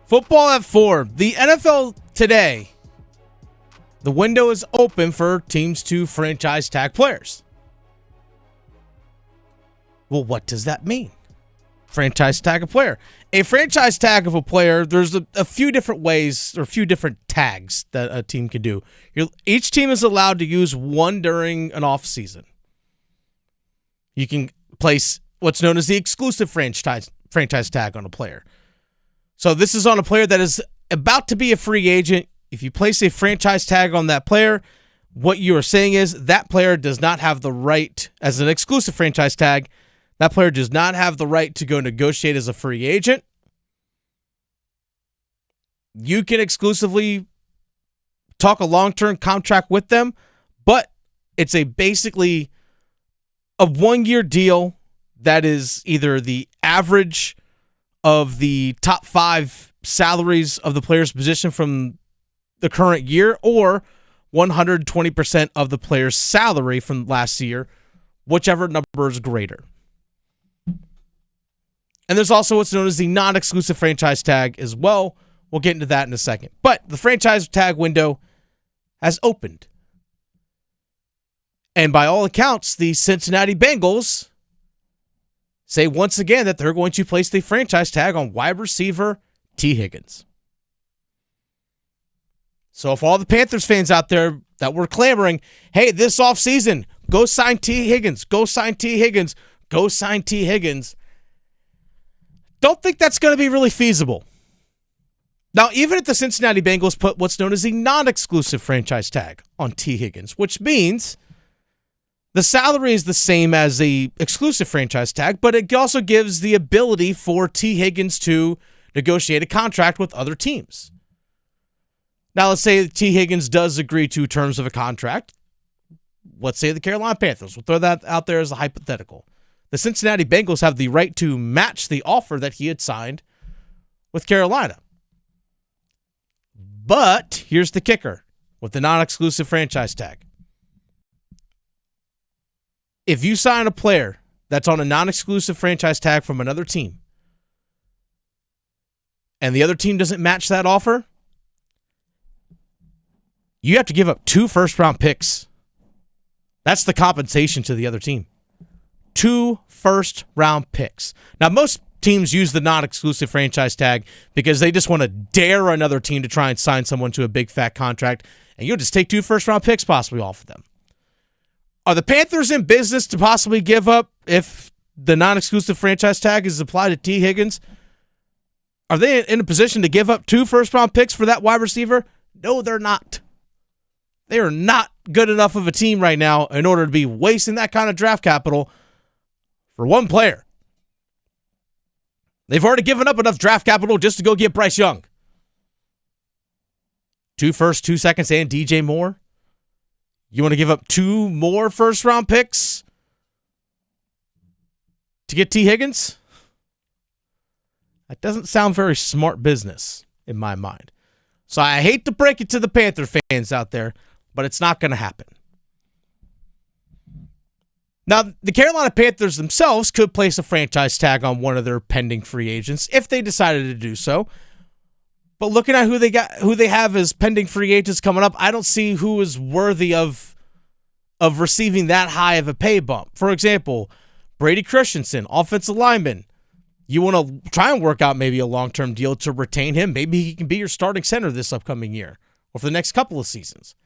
Football at 4. The NFL today, the window is open for teams to franchise tag players. Well, what does that mean? Franchise tag a player. A franchise tag of a player, there's a few different ways or a few different tags that a team can do. Each team is allowed to use one during an off season. You can place what's known as the exclusive franchise tag on a player. So this is on a player that is about to be a free agent. If you place a franchise tag on that player, what you are saying is that player does not have the right, as an exclusive franchise tag, that player does not have the right to go negotiate as a free agent. You can exclusively talk a long-term contract with them, but it's basically a 1-year deal that is either the average of the top 5 salaries of the player's position from the current year, or 120% of the player's salary from last year, whichever number is greater. And there's also what's known as the non-exclusive franchise tag as well. We'll get into that in a second. But the franchise tag window has opened. And by all accounts, the Cincinnati Bengals say once again that they're going to place the franchise tag on wide receiver Tee Higgins. So if all the Panthers fans out there that were clamoring, hey, this offseason, go sign Tee Higgins, go sign Tee Higgins, go sign Tee Higgins, don't think that's going to be really feasible. Now, even if the Cincinnati Bengals put what's known as a non-exclusive franchise tag on Tee Higgins, which means the salary is the same as the exclusive franchise tag, but it also gives the ability for Tee Higgins to negotiate a contract with other teams. Now, let's say Tee Higgins does agree to terms of a contract. Let's say the Carolina Panthers. We'll throw that out there as a hypothetical. The Cincinnati Bengals have the right to match the offer that he had signed with Carolina. But here's the kicker with the non-exclusive franchise tag. If you sign a player that's on a non-exclusive franchise tag from another team, and the other team doesn't match that offer, you have to give up 2 first-round picks. That's the compensation to the other team. 2 first-round picks. Now, most teams use the non-exclusive franchise tag because they just want to dare another team to try and sign someone to a big, fat contract, and you'll just take 2 first-round picks possibly off of them. Are the Panthers in business to possibly give up, if the non-exclusive franchise tag is applied to Tee Higgins, are they in a position to give up 2 first-round picks for that wide receiver? No, they're not. They are not good enough of a team right now in order to be wasting that kind of draft capital for one player. They've already given up enough draft capital just to go get Bryce Young. 2 firsts, 2 seconds, and DJ Moore. You want to give up 2 more first-round picks to get Tee Higgins? That doesn't sound very smart business in my mind. So I hate to break it to the Panther fans out there, but it's not going to happen. Now, the Carolina Panthers themselves could place a franchise tag on one of their pending free agents if they decided to do so. But looking at who they have as pending free agents coming up, I don't see who is worthy of receiving that high of a pay bump. For example, Brady Christensen, offensive lineman. You want to try and work out maybe a long-term deal to retain him. Maybe he can be your starting center this upcoming year or for the next couple of seasons.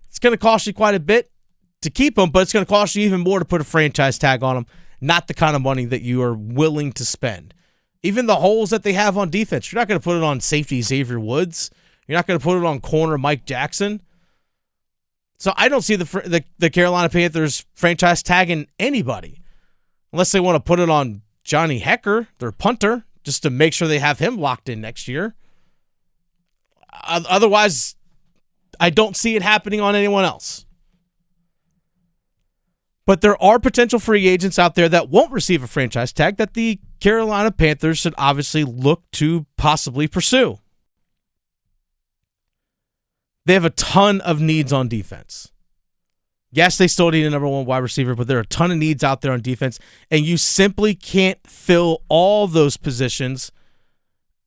It's going to cost you quite a bit to keep him, but it's going to cost you even more to put a franchise tag on him. Not the kind of money that you are willing to spend. Even the holes that they have on defense, you're not going to put it on safety Xavier Woods. You're not going to put it on corner Mike Jackson. So I don't see the Carolina Panthers franchise tagging anybody unless they want to put it on Johnny Hecker, their punter, just to make sure they have him locked in next year. Otherwise, I don't see it happening on anyone else. But there are potential free agents out there that won't receive a franchise tag that the Carolina Panthers should obviously look to possibly pursue. They have a ton of needs on defense. Yes, they still need a number 1 wide receiver, but there are a ton of needs out there on defense, and you simply can't fill all those positions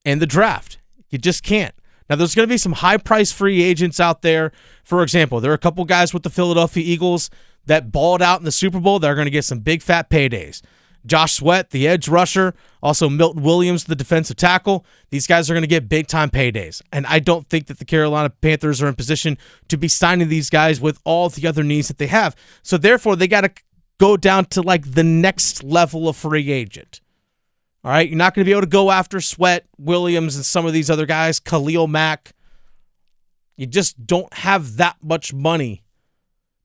in the draft. You just can't. Now, there's going to be some high-priced free agents out there. For example, there are a couple guys with the Philadelphia Eagles that balled out in the Super Bowl that are going to get some big fat paydays. Josh Sweat, the edge rusher, also Milton Williams, the defensive tackle. These guys are going to get big-time paydays. And I don't think that the Carolina Panthers are in position to be signing these guys with all the other needs that they have. So, therefore, they got to go down to, like, the next level of free agent. All right? You're not going to be able to go after Sweat, Williams, and some of these other guys, Khalil Mack. You just don't have that much money.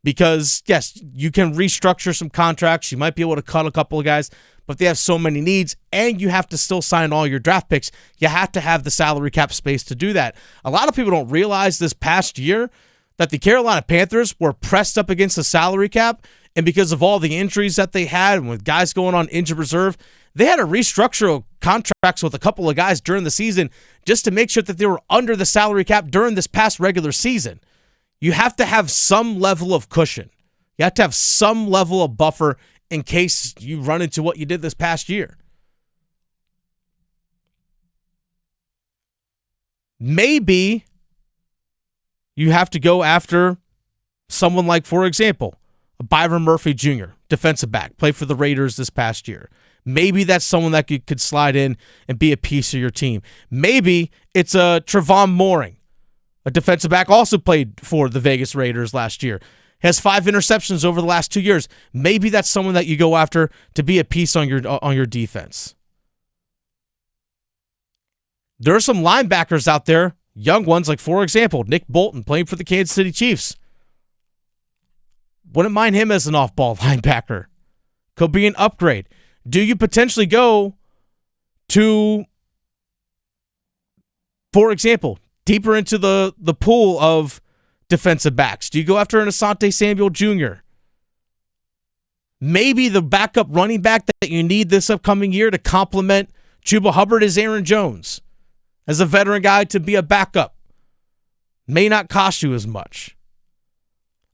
Because, yes, you can restructure some contracts. You might be able to cut a couple of guys, but they have so many needs, and you have to still sign all your draft picks. You have to have the salary cap space to do that. A lot of people don't realize this past year that the Carolina Panthers were pressed up against the salary cap, and because of all the injuries that they had and with guys going on injured reserve, they had to restructure contracts with a couple of guys during the season just to make sure that they were under the salary cap during this past regular season. You have to have some level of cushion. You have to have some level of buffer in case you run into what you did this past year. Maybe you have to go after someone like, for example, a Byron Murphy Jr., defensive back, played for the Raiders this past year. Maybe that's someone that could slide in and be a piece of your team. Maybe it's a Trevon Mooring, a defensive back, also played for the Vegas Raiders last year. Has 5 interceptions over the last 2 years. Maybe that's someone that you go after to be a piece on your defense. There are some linebackers out there, young ones, like, for example, Nick Bolton, playing for the Kansas City Chiefs. Wouldn't mind him as an off-ball linebacker. Could be an upgrade. Do you potentially go to, for example, deeper into the pool of defensive backs? Do you go after an Asante Samuel Jr.? Maybe the backup running back that you need this upcoming year to complement Chuba Hubbard is Aaron Jones. As a veteran guy to be a backup may not cost you as much.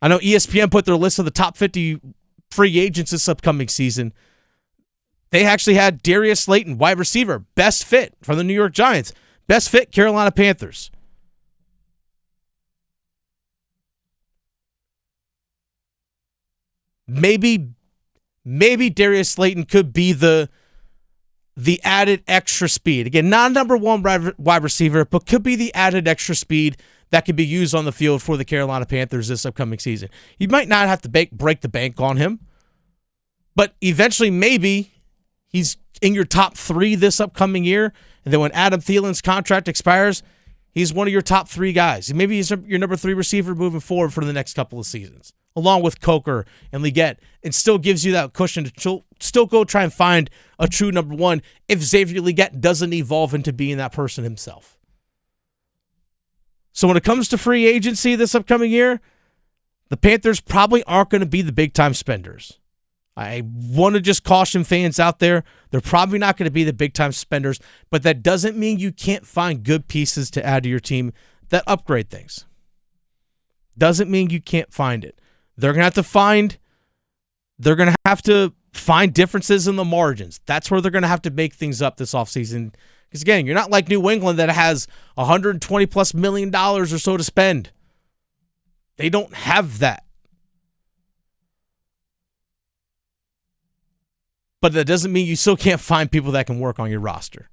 I know ESPN put their list of the top 50 free agents this upcoming season. They actually had Darius Slayton, wide receiver, best fit from the New York Giants. Best fit, Carolina Panthers. Maybe Darius Slayton could be the added extra speed. Again, not number one wide receiver, but could be the added extra speed that could be used on the field for the Carolina Panthers this upcoming season. You might not have to break the bank on him, but eventually maybe he's in your top 3 this upcoming year, and then when Adam Thielen's contract expires, he's one of your top 3 guys. Maybe he's your number 3 receiver moving forward for the next couple of seasons, along with Coker and Legette. It still gives you that cushion to still go try and find a true number 1 if Xavier Legette doesn't evolve into being that person himself. So when it comes to free agency this upcoming year, the Panthers probably aren't going to be the big-time spenders. I want to just caution fans out there, they're probably not going to be the big-time spenders, but that doesn't mean you can't find good pieces to add to your team that upgrade things. Doesn't mean you can't find it. They're going to have to find differences in the margins. That's where they're going to have to make things up this offseason. Because, again, you're not like New England that has $120+ million or so to spend. They don't have that. But that doesn't mean you still can't find people that can work on your roster.